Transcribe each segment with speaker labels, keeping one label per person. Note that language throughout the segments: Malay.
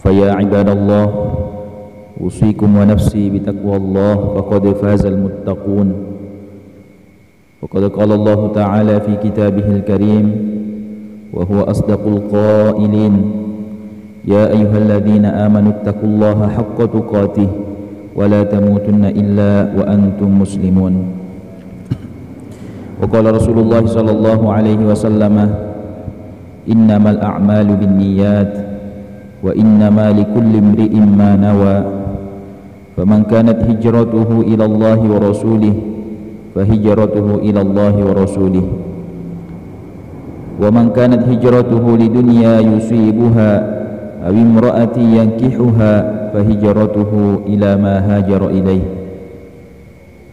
Speaker 1: فيا عباد الله أوصيكم ونفسي بتقوى الله فقد فاز المتقون. وقد قال الله تعالى في كتابه الكريم وهو أصدق القائلين يا أيها الذين آمنوا اتقوا الله حق تقاته ولا تموتن إلا وأنتم مسلمون. وقال رسول الله صلى الله عليه وسلم إنما الأعمال بالنيات وإنما لكل امرئ ما نوى فمن كانت هجرته إلى الله ورسوله فهجرته إلى الله ورسوله ومن كانت هجرته لدنيا يصيبها أو امرأة ينكحها فهجرته إلى ما هاجر إليه.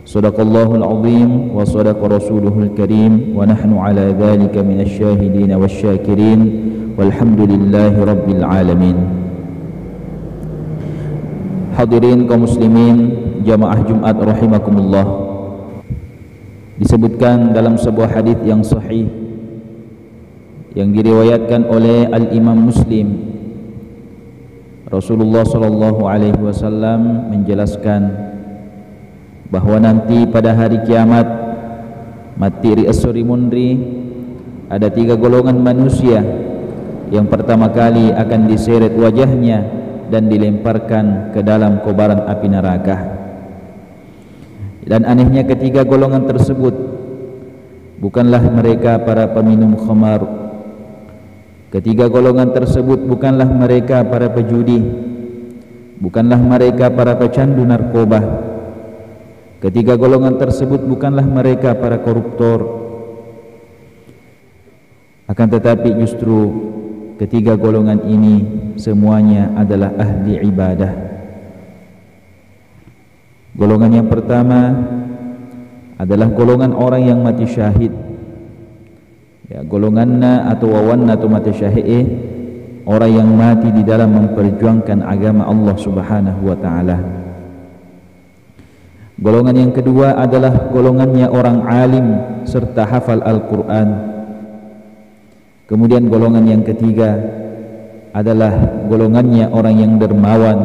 Speaker 1: صدق الله العظيم وصدق رسوله الكريم ونحن على ذلك من الشاهدين والشاكرين والحمد لله رب العالمين. Hadirin kaum muslimin jamaah Jumat rahimakumullah. Disebutkan dalam sebuah hadis yang sahih yang diriwayatkan oleh Al-Imam Muslim, Rasulullah sallallahu alaihi wasallam menjelaskan bahwa nanti pada hari kiamat materi asuri mundri ada 3 golongan manusia. Yang pertama kali akan diseret wajahnya dan dilemparkan ke dalam kobaran api neraka. Dan anehnya ketiga golongan tersebut bukanlah mereka para peminum khamar. Ketiga golongan tersebut bukanlah mereka para pejudi, bukanlah mereka para pecandu narkoba. Ketiga golongan tersebut bukanlah mereka para koruptor. Akan tetapi justru ketiga golongan ini semuanya adalah ahli ibadah. Golongan yang pertama adalah golongan orang yang mati syahid. Ya, golonganna atau wawanna atau mati syahid, orang yang mati di dalam memperjuangkan agama Allah Subhanahu wa taala. Golongan yang kedua adalah golongannya orang alim serta hafal Al-Qur'an. Kemudian golongan yang ketiga adalah golongannya orang yang dermawan,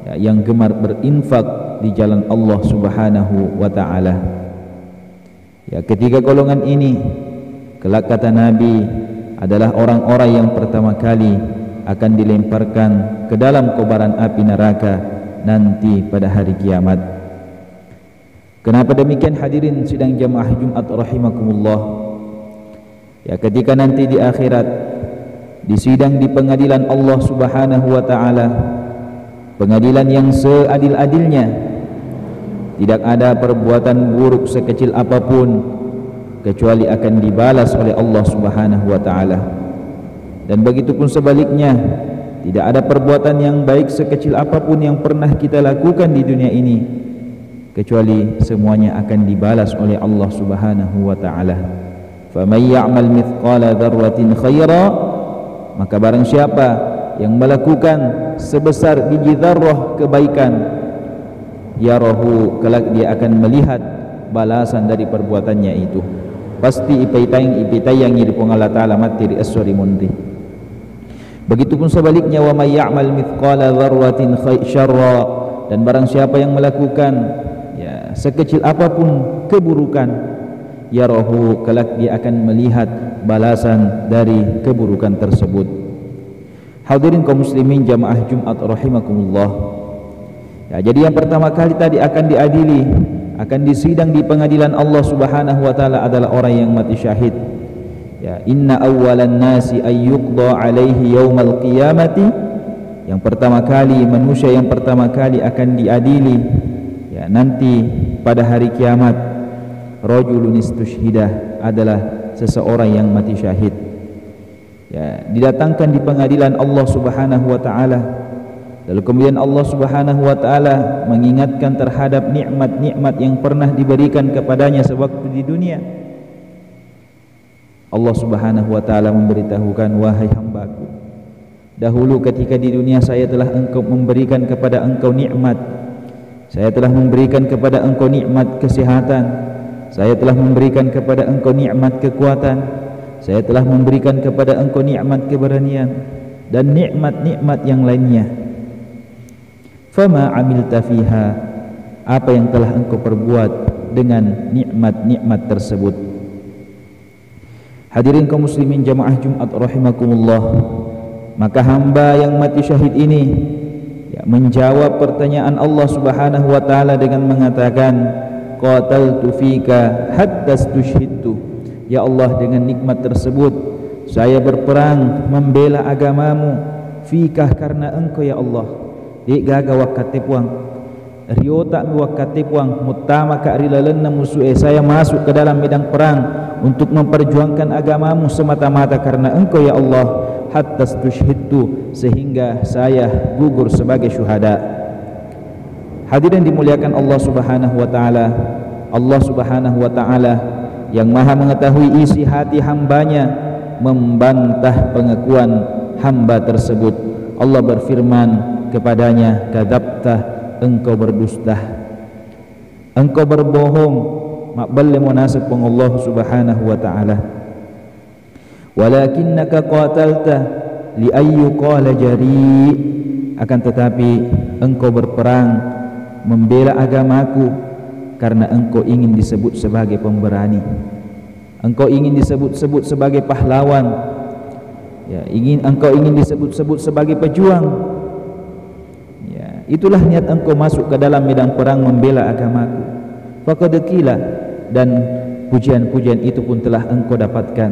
Speaker 1: ya, yang gemar berinfak di jalan Allah Subhanahu wa taala. Ya, ketiga golongan ini kelak kata Nabi adalah orang-orang yang pertama kali akan dilemparkan ke dalam kobaran api neraka nanti pada hari kiamat. Kenapa demikian hadirin sidang jamaah Jumat rahimakumullah? Ya, ketika nanti di akhirat disidang di pengadilan Allah Subhanahu wa taala, pengadilan yang seadil-adilnya, tidak ada perbuatan buruk sekecil apapun kecuali akan dibalas oleh Allah Subhanahu wa taala. Dan begitupun sebaliknya, tidak ada perbuatan yang baik sekecil apapun yang pernah kita lakukan di dunia ini kecuali semuanya akan dibalas oleh Allah Subhanahu wa taala. Faman ya'mal mithqala dzarratin khaira, maka barang siapa yang melakukan sebesar biji zarrah kebaikan, yarahu, kelak dia akan melihat balasan dari perbuatannya itu. Pasti ipitayang di Allah Ta'ala materi asuri mundri. Begitupun sebaliknya, wa may ya'mal mithqala dzarratin syarra, dan barang siapa yang melakukan ya sekecil apapun keburukan, yarahu, kelak dia akan melihat balasan dari keburukan tersebut. Hadirin kaum muslimin jamaah Jumat rahimakumullah. Ya, jadi yang pertama kali tadi akan diadili, akan disidang di pengadilan Allah Subhanahu wa taala adalah orang yang mati syahid. Ya, inna awwalan nasi ayyuqda alaihi yaumal qiyamati, yang pertama kali manusia yang pertama kali akan diadili ya nanti pada hari kiamat, rajulun istushhidah, adalah seseorang yang mati syahid. Ya, didatangkan di pengadilan Allah Subhanahu wa taala. Lalu kemudian Allah Subhanahu wa taala mengingatkan terhadap nikmat-nikmat yang pernah diberikan kepadanya sewaktu di dunia. Allah Subhanahu wa taala memberitahukan, wahai hambaku, dahulu ketika di dunia saya telah engkau memberikan kepada engkau nikmat. Saya telah memberikan kepada engkau nikmat kesehatan. Saya telah memberikan kepada engkau nikmat kekuatan. Saya telah memberikan kepada engkau nikmat keberanian. dan nikmat-nikmat yang lainnya. Fama amilta fiha, apa yang telah engkau perbuat dengan nikmat-nikmat tersebut. Hadirin kaum muslimin jamaah Jumat rahimakumullah, maka hamba yang mati syahid ini menjawab pertanyaan Allah Subhanahu wa taala dengan mengatakan, qataltu fika hatta stushhidtu. Ya Allah, dengan nikmat tersebut saya berperang membela agamamu, fikah karena engkau ya Allah. Dik gaga wakatipuang rio tak wakatipuang mutama ka rilalenna musuh saya masuk ke dalam medan perang untuk memperjuangkan agamamu semata-mata karena engkau ya Allah, hatta stushhidtu, sehingga saya gugur sebagai syuhada. Hadirin dimuliakan Allah Subhanahu wa taala. Allah Subhanahu wa taala yang Maha mengetahui isi hati hambanya membantah pengakuan hamba tersebut. Allah berfirman kepadanya, kadzabta, engkau berdusta, engkau berbohong. Maqbal munasib pun Allah Subhanahu wa taala. Walakinnaka qatalta li ayyu qala jari, akan tetapi engkau berperang membela agamaku karena engkau ingin disebut sebagai pemberani, engkau ingin disebut-sebut sebagai pahlawan, ya, engkau ingin disebut-sebut sebagai pejuang. Ya, itulah niat engkau masuk ke dalam medan perang membela agamaku. Faqad qila, dan pujian-pujian itu pun telah engkau dapatkan,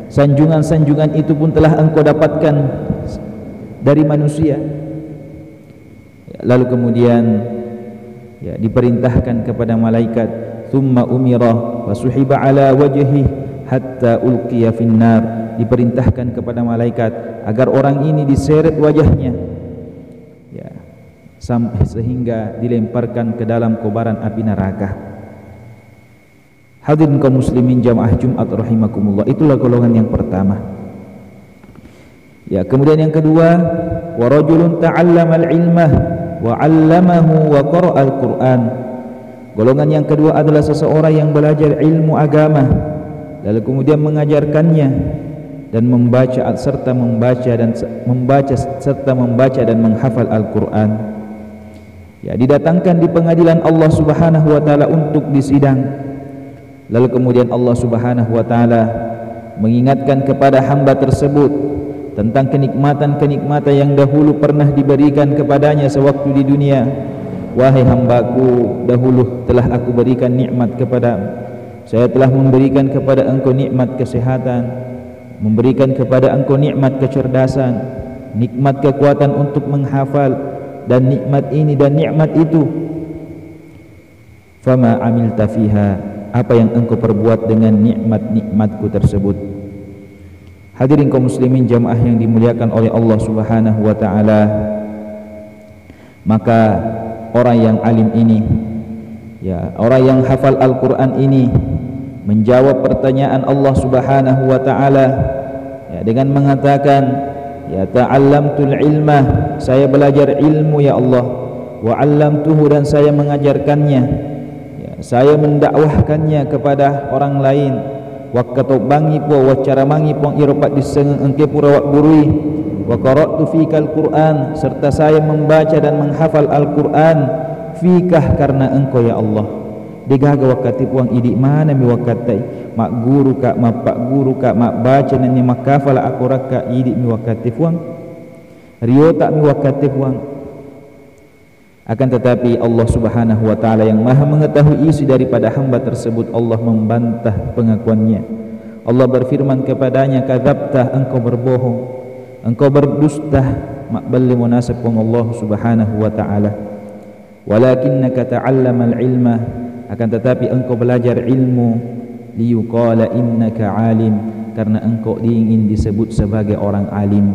Speaker 1: sanjungan-sanjungan itu pun telah engkau dapatkan dari manusia. Lalu kemudian diperintahkan kepada malaikat, thumma umira wa suhiba ala wajhi hatta ulqiya finnar, diperintahkan kepada malaikat agar orang ini diseret wajahnya, sampai sehingga dilemparkan ke dalam kobaran api neraka. Hadirin kaum muslimin jamaah Jumat rahimakumullah, itulah golongan yang pertama. Kemudian yang kedua, wa rajulun ta'allama al-ilma wa 'allamahu wa qara'a al-Qur'an. Golongan yang kedua adalah seseorang yang belajar ilmu agama lalu kemudian mengajarkannya dan membaca serta membaca dan menghafal Al-Qur'an. Didatangkan di pengadilan Allah Subhanahu wa taala untuk disidang. Lalu kemudian Allah Subhanahu wa taala mengingatkan kepada hamba tersebut tentang kenikmatan-kenikmatan yang dahulu pernah diberikan kepadanya sewaktu di dunia. Wahai hambaku, dahulu telah aku berikan nikmat kepadamu. Saya telah memberikan kepada engkau nikmat kesehatan, memberikan kepada engkau nikmat kecerdasan, nikmat kekuatan untuk menghafal, dan nikmat ini dan nikmat itu. Fama amilta fiha, apa yang engkau perbuat dengan nikmat-nikmatku tersebut. Hadirin kaum muslimin jamaah yang dimuliakan oleh Allah Subhanahu wa taala, maka orang yang alim ini, orang yang hafal Al-Qur'an ini menjawab pertanyaan Allah Subhanahu wa taala dengan mengatakan, ta'allamtul ilma, saya belajar ilmu ya Allah, wa 'allamtuhu, dan saya mengajarkannya, saya mendakwahkannya kepada orang lain. Waqatu bangi po wacara mangi po iropat disengeng engke pura wak burui. Wa qara'tu fikal Qur'an, serta saya membaca dan menghafal Al-Qur'an, fikah karena engkau ya Allah. Digaga wakati puang idik mana mi wakatai mak guru ka mak pak guru ka mak baca nani makafala aku raka idik mi wakati puang rio tak mi wakati puang. Akan tetapi Allah Subhanahu wa taala yang Maha mengetahui isi daripada hamba tersebut, Allah membantah pengakuannya. Allah berfirman kepadanya, kadzabta, engkau berbohong, engkau berdusta. Maqbal munasib Allah Subhanahu wa taala. Walakinnaka ta'allamal ilma, akan tetapi engkau belajar ilmu, liyuqala innaka alim, karena engkau ingin disebut sebagai orang alim.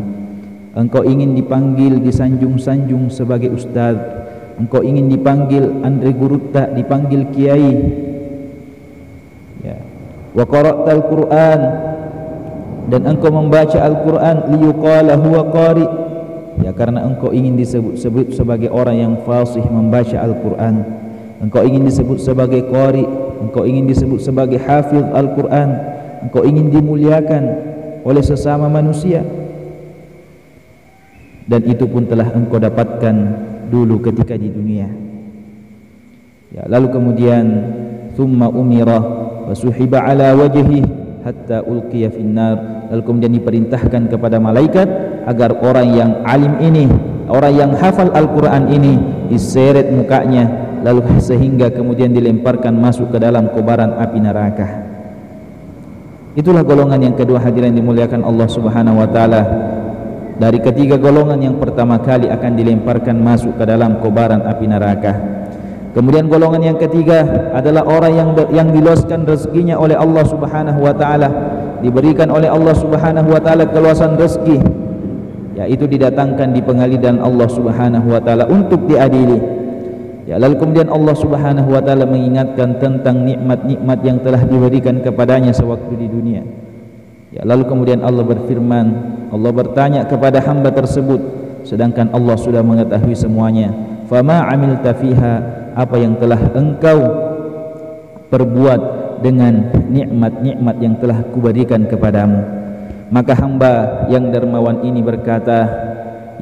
Speaker 1: Engkau ingin dipanggil, disanjung-sanjung sebagai ustaz. Engkau ingin dipanggil Andre Gurutta, dipanggil kiai. Wa qara'tal Qur'an, dan engkau membaca Al-Qur'an, liyuqala huwa qari, karena engkau ingin disebut sebagai orang yang fasih membaca Al-Qur'an. Engkau ingin disebut sebagai qari, engkau ingin disebut sebagai hafiz Al-Qur'an, engkau ingin dimuliakan oleh sesama manusia. dan itu pun telah engkau dapatkan dulu ketika di dunia. Ya, lalu kemudian thumma umira wa suhiba ala wajhi hatta ulqiya finnar, lalu kemudian diperintahkan kepada malaikat agar orang yang alim ini, orang yang hafal Al-Quran ini diseret mukanya, lalu sehingga kemudian dilemparkan masuk ke dalam kobaran api neraka. Itulah golongan yang kedua, hadirin dimuliakan Allah Subhanahu wa taala. Dari ketiga golongan yang pertama kali akan dilemparkan masuk ke dalam kobaran api neraka. Kemudian golongan yang ketiga adalah orang yang diluaskan rezekinya oleh Allah Subhanahu wa taala, diberikan oleh Allah Subhanahu wa taala keluasan rezeki, yaitu didatangkan di pengadilan Allah Subhanahu wa taala untuk diadili. Ya, lalu kemudian Allah Subhanahu wa taala mengingatkan tentang nikmat-nikmat yang telah diberikan kepadanya sewaktu di dunia. Ya, lalu kemudian Allah berfirman, Allah bertanya kepada hamba tersebut sedangkan Allah sudah mengetahui semuanya, fama amilta fiha, apa yang telah engkau perbuat dengan nikmat-nikmat yang telah kuberikan kepadamu. Maka hamba yang dermawan ini berkata,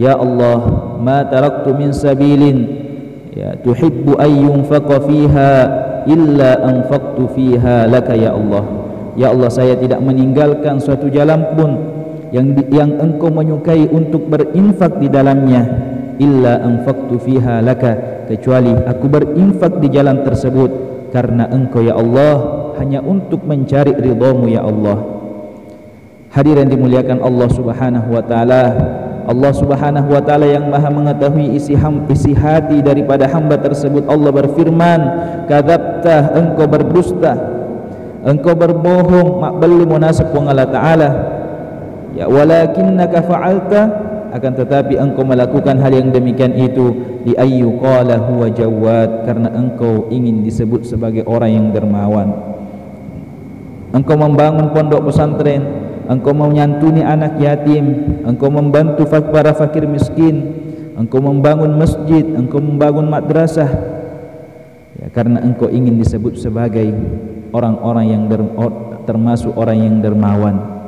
Speaker 1: ya Allah, ma taraktu min sabilin ya tuhibbu an yunfaqa fiha illa anfaqtu fiha laka ya Allah. Ya Allah, saya tidak meninggalkan suatu jalan pun yang engkau menyukai untuk berinfak di dalamnya, illa anfaqtu fiha laka, kecuali aku berinfak di jalan tersebut karena engkau ya Allah, hanya untuk mencari ridhamu ya Allah. Hadirin dimuliakan Allah Subhanahu wa taala. Allah Subhanahu wa taala yang Maha mengetahui isi hati daripada hamba tersebut. Allah berfirman, kadzabta, engkau berdusta, engkau berbohong, maqballi munasab wa Allah taala. Ya walakinnaka fa'alta, akan tetapi engkau melakukan hal yang demikian itu di ayyu qala huwa jawad, karena engkau ingin disebut sebagai orang yang dermawan. Engkau membangun pondok pesantren, engkau menyantuni anak yatim, engkau membantu para fakir miskin, engkau membangun masjid, engkau membangun madrasah, ya, karena engkau ingin disebut sebagai orang-orang yang termasuk orang yang dermawan.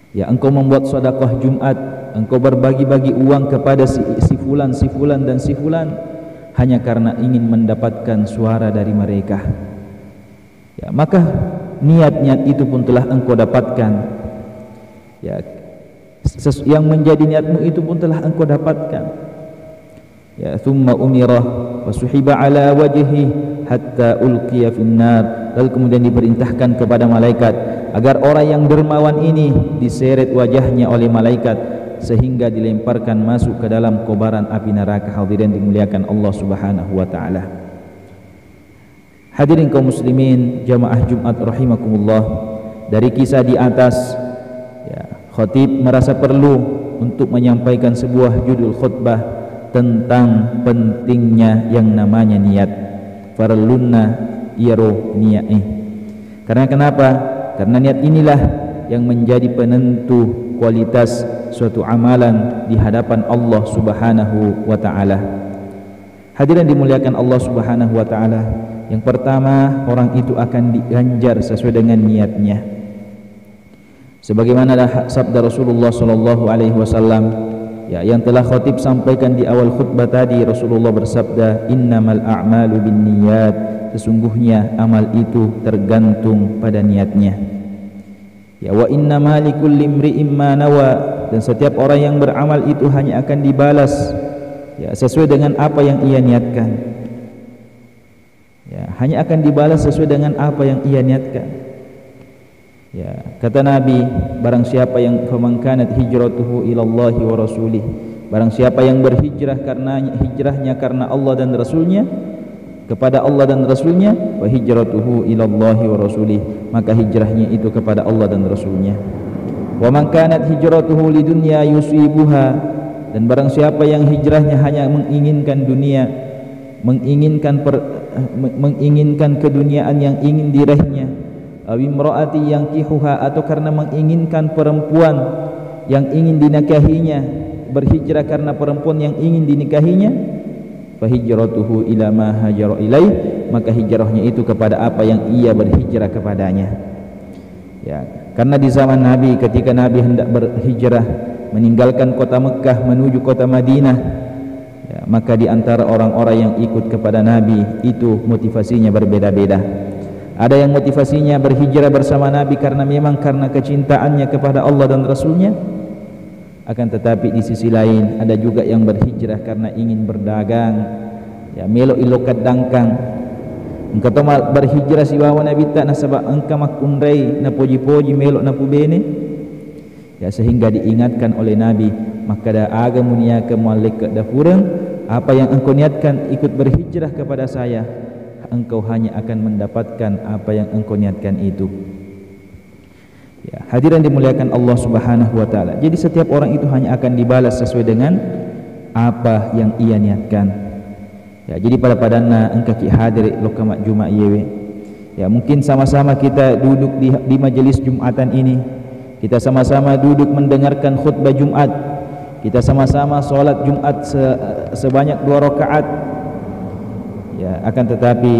Speaker 1: Ya, engkau membuat sedekah Jumat, engkau berbagi-bagi uang kepada si fulan dan si fulan hanya karena ingin mendapatkan suara dari mereka. Ya, maka niat-niat itu pun telah engkau dapatkan. Ya, yang menjadi niatmu itu pun telah engkau dapatkan. Ya, thumma umirah wa suhiba ala wajhi hatta ulqiya finnar, lalu kemudian diperintahkan kepada malaikat agar orang yang dermawan ini diseret wajahnya oleh malaikat sehingga dilemparkan masuk ke dalam kobaran api neraka. Hadirin dimuliakan Allah Subhanahu wa taala. Hadirin kaum muslimin jamaah Jumat rahimakumullah, dari kisah di atas ya, khatib merasa perlu untuk menyampaikan sebuah judul khutbah tentang pentingnya yang namanya niat. Farlunna iro niat. Karena kenapa? Karena niat inilah yang menjadi penentu kualitas suatu amalan di hadapan Allah Subhanahu wa taala. Hadirin dimuliakan Allah Subhanahu wa taala, yang pertama, orang itu akan diganjar sesuai dengan niatnya. Sebagaimana sabda Rasulullah sallallahu alaihi wasallam ya, yang telah khatib sampaikan di awal khutbah tadi. Rasulullah bersabda, innamal a'malu binniyat, sesungguhnya amal itu tergantung pada niatnya. Ya, wa innama likulli imri'in ma nawa, dan setiap orang yang beramal itu hanya akan dibalas ya sesuai dengan apa yang ia niatkan. Ya, hanya akan dibalas sesuai dengan apa yang ia niatkan. Ya, kata Nabi, barang siapa yang faman kanat hijratuhu ilallahi wa rasulih, barang siapa yang berhijrah karena hijrahnya karena Allah dan Rasulnya, kepada Allah dan Rasulnya, wa hijratuhu ilallahi wa rasulih, maka hijrahnya itu kepada Allah dan Rasulnya. Wa man kanat hijratuhu lidunya yusibuha, dan barang siapa yang hijrahnya hanya menginginkan dunia, menginginkan keduniaan yang ingin diraihnya, awimraati yang kihuha, atau karena menginginkan perempuan yang ingin dinikahinya, berhijrah karena perempuan yang ingin dinikahinya, fahijratuhu ila ma hajara ilaih, maka hijrahnya itu kepada apa yang ia berhijrah kepadanya. Ya, karena di zaman Nabi, ketika Nabi hendak berhijrah meninggalkan kota Mekah menuju kota Madinah, ya, maka di antara orang-orang yang ikut kepada Nabi itu motivasinya berbeda-beda. Ada yang motivasinya berhijrah bersama Nabi karena kecintaannya kepada Allah dan Rasulnya. Akan tetapi di sisi lain ada juga yang berhijrah karena ingin berdagang, ya, melo ilokat dangkang. Engkau berhijrah si bawa Nabi tak nasabak engkau makunrai na poji-poji melok na pubene, ya, sehingga diingatkan oleh Nabi, maka da aga munia ke mualik da kurang apa yang engkau niatkan ikut berhijrah kepada saya, engkau hanya akan mendapatkan apa yang engkau niatkan itu. Ya, hadirin dimuliakan Allah Subhanahu wa taala. Jadi setiap orang itu hanya akan dibalas sesuai dengan apa yang ia niatkan. Ya, jadi pada padanna engkau ki hadir lokamak Jumat yewe. Ya, mungkin sama-sama kita duduk di majelis Jumatan ini. Kita sama-sama duduk mendengarkan khutbah Jumat. Kita sama-sama salat Jumat sebanyak 2 rakaat. Ya, akan tetapi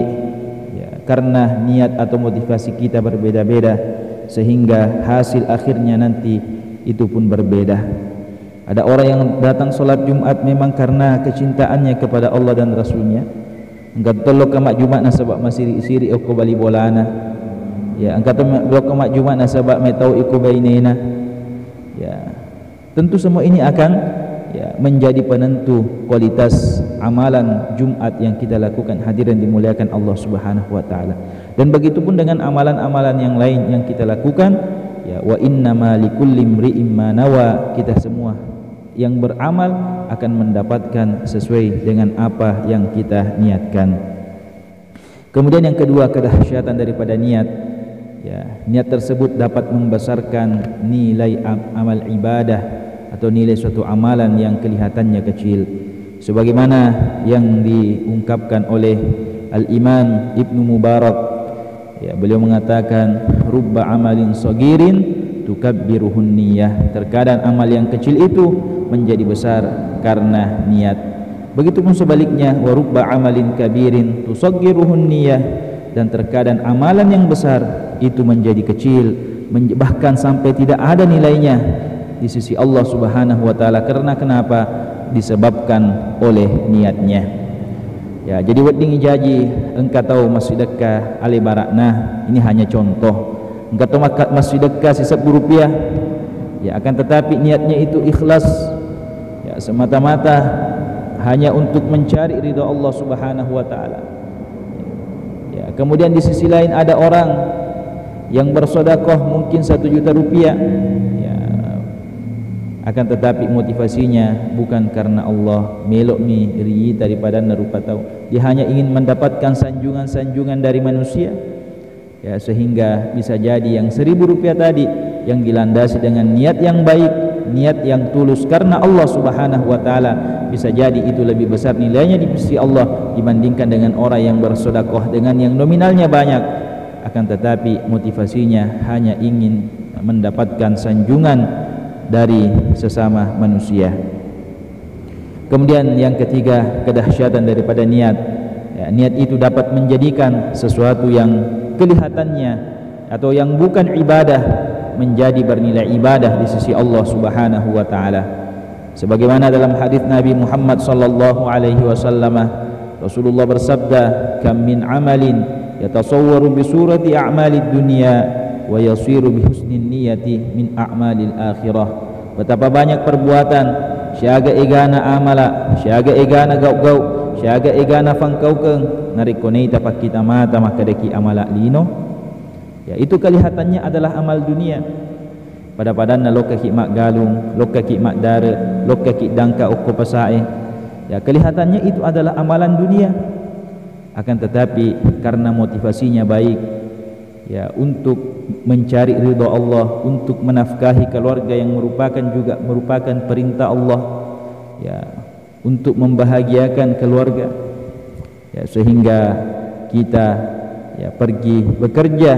Speaker 1: ya, karena niat atau motivasi kita berbeda-beda sehingga hasil akhirnya nanti itu pun berbeda. Ada orang yang datang solat Jumat memang karena kecintaannya kepada Allah dan Rasulnya. Engkau tolok ke mak Jumat nasabak masiri-siri oko bali bolana. Ya, engkau tolok ke mak Jumat nasabak metau iko bainena. Ya, tentu semua ini akan ya menjadi penentu kualitas amalan Jumat yang kita lakukan. Hadirin dimuliakan Allah Subhanahu wa taala. Dan begitu pun dengan amalan-amalan yang lain yang kita lakukan, ya, wa innama likulli imri'in ma nawa. Kita semua yang beramal akan mendapatkan sesuai dengan apa yang kita niatkan. Kemudian yang kedua, kedahsyatan daripada niat. Ya, niat tersebut dapat membesarkan nilai amal ibadah atau nilai suatu amalan yang kelihatannya kecil. Sebagaimana yang diungkapkan oleh Al-Imam Ibnu Mubarak, ya, beliau mengatakan rubba amalin sagirin tukabbiruhun niyah. Terkadang amal yang kecil itu menjadi besar karena niat. Begitupun sebaliknya, wa rubba amalin kabirin tusaggiruhun niyah. Dan terkadang amalan yang besar itu menjadi kecil, bahkan sampai tidak ada nilainya di sisi Allah Subhanahu wa taala. Karena kenapa? Disebabkan oleh niatnya. Ya, jadi wedding jaji engkau tahu masjid dekat Ali Barakna, ini hanya contoh. Engkau tahu masjid dekat sisa rupiah, ya, akan tetapi niatnya itu ikhlas, ya, semata-mata hanya untuk mencari ridha Allah Subhanahu wa taala. Ya, kemudian di sisi lain ada orang yang bersedekah mungkin 1 juta rupiah, ya, akan tetapi motivasinya bukan karena Allah, melok mi ri daripada narupa tahu. Dia hanya ingin mendapatkan sanjungan-sanjungan dari manusia. Ya, sehingga bisa jadi yang 1.000 rupiah tadi yang dilandasi dengan niat yang baik, niat yang tulus karena Allah Subhanahu wa taala, bisa jadi itu lebih besar nilainya di sisi Allah dibandingkan dengan orang yang bersedekah dengan yang nominalnya banyak, akan tetapi motivasinya hanya ingin mendapatkan sanjungan dari sesama manusia. Kemudian yang ketiga, kedahsyatan daripada niat. Ya, niat itu dapat menjadikan sesuatu yang kelihatannya atau yang bukan ibadah menjadi bernilai ibadah di sisi Allah Subhanahu wa taala. Sebagaimana dalam hadis Nabi Muhammad sallallahu alaihi wasallam, Rasulullah bersabda, "Kam min amalin yatasawwaru bi surati a'malid dunya wa yasiru bi husnin niyati min a'malil akhirah." Betapa banyak perbuatan syaga egana amala, syaga egana gau-gau, syaga egana fangkaukeng narikone tapak kita mata maka deki amala lino. Ya, itu kelihatannya adalah amal dunia. Pada padanna loka ki mak galung, loka ki mak dare, loka ki dangka okko pasae. Ya, kelihatannya itu adalah amalan dunia. Akan tetapi karena motivasinya baik, ya, untuk mencari ridha Allah, untuk menafkahi keluarga yang merupakan perintah Allah, ya, untuk membahagiakan keluarga, ya, sehingga kita, ya, pergi bekerja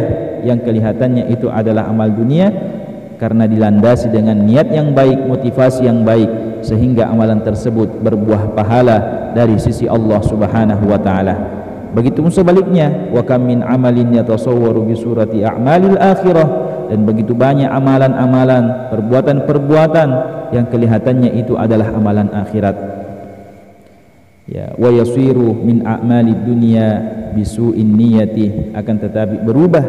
Speaker 1: yang kelihatannya itu adalah amal dunia karena dilandasi dengan niat yang baik, motivasi yang baik, sehingga amalan tersebut berbuah pahala dari sisi Allah Subhanahu wa taala. Begitupun sebaliknya, wa kam min amalin yatasawwaru bi surati a'malil akhirah, dan begitu banyak amalan-amalan, perbuatan-perbuatan yang kelihatannya itu adalah amalan akhirat. Ya, wa yasiru min a'malid dunya bisu'in niyati, akan tetapi berubah,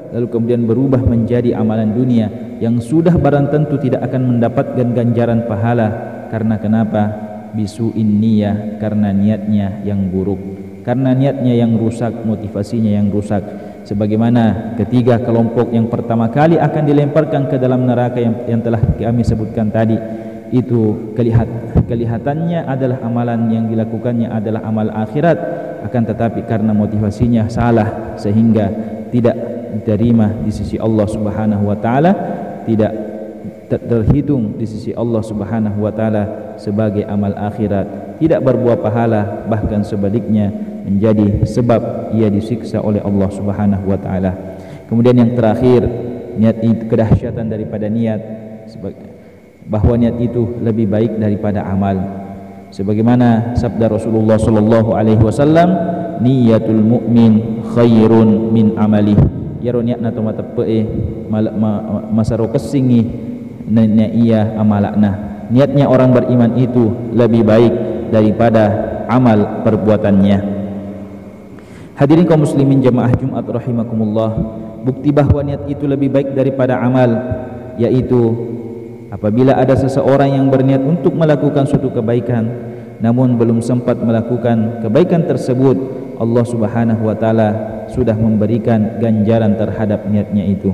Speaker 1: lalu kemudian berubah menjadi amalan dunia yang sudah barang tentu tidak akan mendapatkan ganjaran pahala. Karena kenapa? Bisu'in niyah, karena niatnya yang buruk, karena niatnya yang rusak, motivasinya yang rusak. Sebagaimana ketiga kelompok yang pertama kali akan dilemparkan ke dalam neraka yang telah kami sebutkan tadi, itu kelihatannya adalah amalan yang dilakukannya adalah amal akhirat, akan tetapi karena motivasinya salah sehingga tidak diterima di sisi Allah Subhanahu wa taala, tidak terhitung di sisi Allah Subhanahu wa taala sebagai amal akhirat, tidak berbuah pahala, bahkan sebaliknya menjadi sebab ia disiksa oleh Allah Subhanahu wa taala. Kemudian yang terakhir, niat itu, kedahsyatan daripada niat, bahwa niat itu lebih baik daripada amal. Sebagaimana sabda Rasulullah sallallahu alaihi wasallam, niyatul mu'min khairun min amali. Ya niat na to matepe masaro kesingi na iya amalakna. Niatnya orang beriman itu lebih baik daripada amal perbuatannya. Hadirin kaum muslimin jamaah Jumat rahimakumullah, bukti bahwa niat itu lebih baik daripada amal, yaitu apabila ada seseorang yang berniat untuk melakukan suatu kebaikan namun belum sempat melakukan kebaikan tersebut, Allah Subhanahu wa taala sudah memberikan ganjaran terhadap niatnya itu.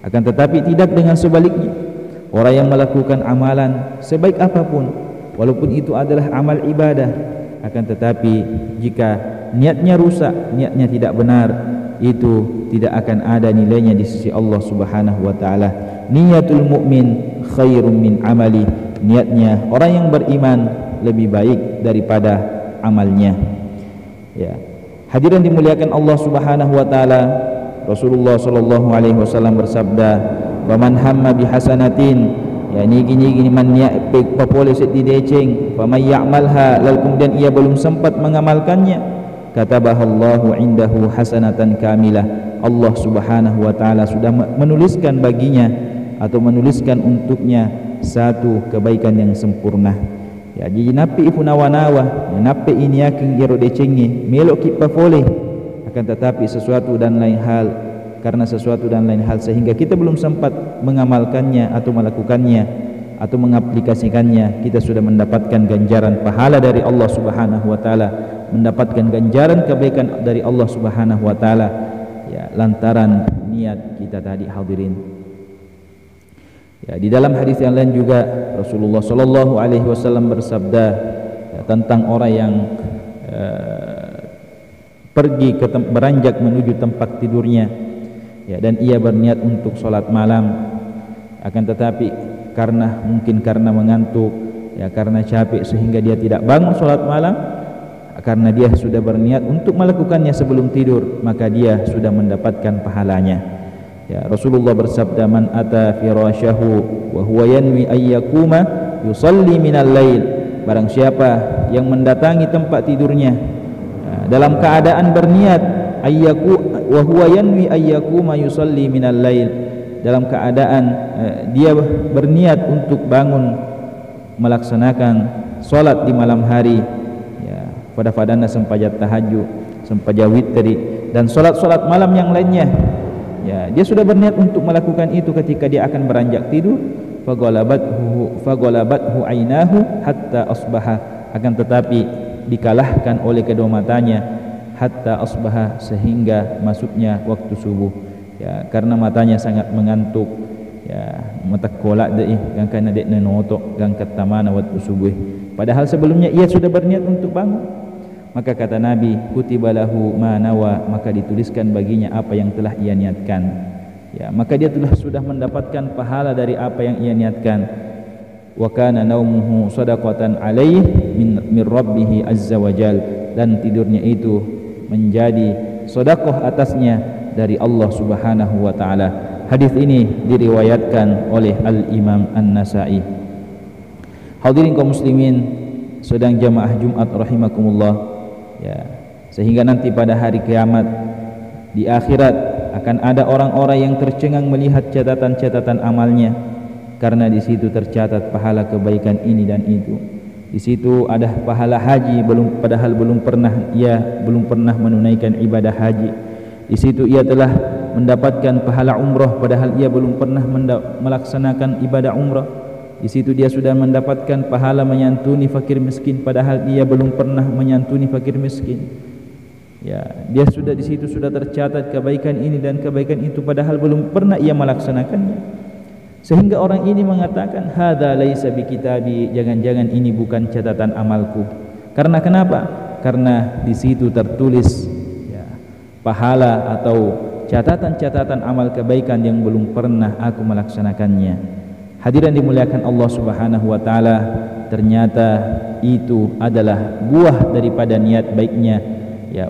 Speaker 1: Akan tetapi tidak dengan sebaliknya. Orang yang melakukan amalan sebaik apapun, walaupun itu adalah amal ibadah, akan tetapi jika niatnya rusak, niatnya tidak benar, itu tidak akan ada nilainya di sisi Allah Subhanahu wa taala. Niyatul mu'min khairun min amali. Niatnya orang yang beriman lebih baik daripada amalnya. Ya. Hadirin dimuliakan Allah Subhanahu wa taala, Rasulullah sallallahu alaihi wasallam bersabda, "Wa man hamma bi hasanatin," yani gini man niat papole seti deceng, "fa may ya'malha," lalu kemudian ia belum sempat mengamalkannya, katabahallahu indahu hasanatan kamilah. Allah Subhanahu wa taala sudah menuliskan baginya atau menuliskan untuknya satu kebaikan yang sempurna. Ya, jadi napi ifunawa-nawa, napi ini yakin jero decengi, melok kita boleh, akan tetapi sesuatu dan lain hal, karena sesuatu dan lain hal sehingga kita belum sempat mengamalkannya atau melakukannya atau mengaplikasikannya, kita sudah mendapatkan ganjaran pahala dari Allah Subhanahu wa taala, mendapatkan ganjaran kebaikan dari Allah Subhanahu wa taala, ya, lantaran niat kita tadi. Hadirin, ya, di dalam hadis yang lain juga Rasulullah sallallahu alaihi wasallam bersabda, ya, tentang orang yang pergi beranjak menuju tempat tidurnya, ya, dan ia berniat untuk sholat malam, akan tetapi mungkin karena mengantuk, ya, karena capek sehingga dia tidak bangun sholat malam, karena dia sudah berniat untuk melakukannya sebelum tidur, maka dia sudah mendapatkan pahalanya. Ya, Rasulullah bersabda, "Man ata firasyahu wa huwa yanwi ayyakuma yusalli minal lail." Barang siapa yang mendatangi tempat tidurnya, ya, dalam keadaan berniat ayyaku wa huwa yanwi ayyakuma yusalli minal lail, dalam keadaan dia berniat untuk bangun melaksanakan salat di malam hari, ya, pada fadana sempajat tahajud, sempajat witri dan salat-salat malam yang lainnya. Ya, dia sudah berniat untuk melakukan itu ketika dia akan beranjak tidur, fagolabathu ainahu hatta asbaha, akan tetapi dikalahkan oleh kedua matanya hatta asbaha, sehingga masuknya waktu subuh. Ya, karena matanya sangat mengantuk, ya, mata kolak deh yang kana dek nenotok gang ketamana waktu subuh, padahal sebelumnya ia sudah berniat untuk bangun. Maka kata Nabi, kutibalahu ma nawa, maka dituliskan baginya apa yang telah ia niatkan. Ya, maka dia sudah mendapatkan pahala dari apa yang ia niatkan. Wa kana naumuhu shadaqatan alaihi min rabbih azza wajal, dan tidurnya itu menjadi sedekah atasnya dari Allah Subhanahu wa taala. Hadis ini diriwayatkan oleh Al-Imam An-Nasa'i. Hadirin kaum muslimin sedang jamaah Jumat rahimakumullah, ya, sehingga nanti pada hari kiamat di akhirat akan ada orang-orang yang tercengang melihat catatan-catatan amalnya, karena di situ tercatat pahala kebaikan ini dan itu. Di situ ada pahala haji padahal belum pernah menunaikan ibadah haji. Di situ ia telah mendapatkan pahala umrah padahal ia belum pernah melaksanakan ibadah umrah. Di situ dia sudah mendapatkan pahala menyantuni fakir miskin padahal ia belum pernah menyantuni fakir miskin. Ya, dia sudah di situ sudah tercatat kebaikan ini dan kebaikan itu padahal belum pernah ia melaksanakannya. Sehingga orang ini mengatakan hadza laisa bikitabi, jangan-jangan ini bukan catatan amalku. Karena kenapa? Karena di situ tertulis ya, pahala atau catatan-catatan amal kebaikan yang belum pernah aku melaksanakannya. Hadirin dimuliakan Allah Subhanahu wa taala, ternyata itu adalah buah daripada niat baiknya. Ya,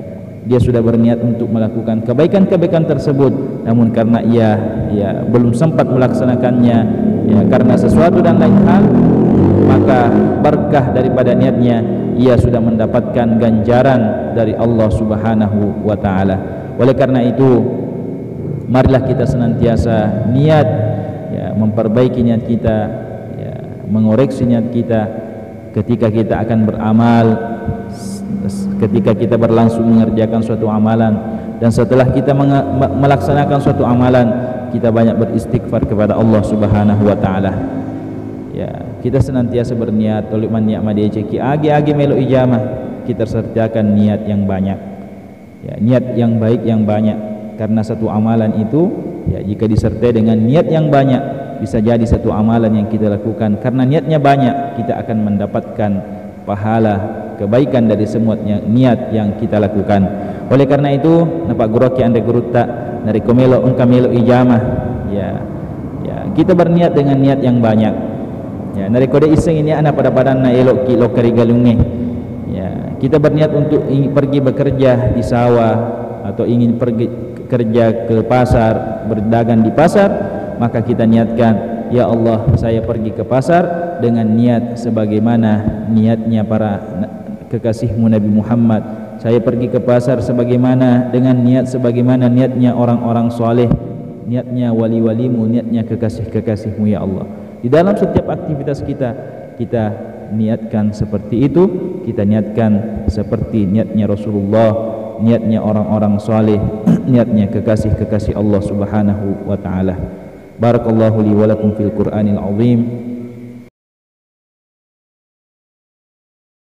Speaker 1: dia sudah berniat untuk melakukan kebaikan-kebaikan tersebut, namun karena ia belum sempat melaksanakannya ya, karena sesuatu dan lain hal, maka berkah daripada niatnya ia sudah mendapatkan ganjaran dari Allah Subhanahu wa taala. Oleh karena itu, marilah kita senantiasa niat ya, memperbaiki niat kita ya, mengoreksi niat kita ketika kita akan beramal, ketika kita berlangsung mengerjakan suatu amalan, dan setelah kita melaksanakan suatu amalan, kita banyak beristighfar kepada Allah Subhanahu wa taala. Ya, kita senantiasa berniat tolak maniak madi ceki agi melo ijamah, kita sertakan niat yang banyak. Ya, niat yang baik yang banyak, karena satu amalan itu ya jika disertai dengan niat yang banyak, bisa jadi satu amalan yang kita lakukan karena niatnya banyak, kita akan mendapatkan pahala kebaikan dari semua niat yang kita lakukan. Oleh karena itu, napa guroki ande gurutta dari komelo ungkamelo ijamah ya, kita berniat dengan niat yang banyak. Ya, nari kode iseng ini anak pada na elok kilo karigalunge. Ya, kita berniat untuk ingin pergi bekerja di sawah atau ingin pergi kerja ke pasar, berdagang di pasar, maka kita niatkan, ya Allah, saya pergi ke pasar dengan niat sebagaimana niatnya para kekasihmu Nabi Muhammad. Saya pergi ke pasar sebagaimana dengan niat sebagaimana niatnya orang-orang soleh, niatnya wali-walimu, niatnya kekasih-kekasihmu ya Allah. Di dalam setiap aktivitas kita niatkan seperti itu, kita niatkan seperti niatnya Rasulullah, niatnya orang-orang soleh, niatnya kekasih-kekasih Allah Subhanahu wa taala. Barakallahu li wa lakum fil Qur'anil azim.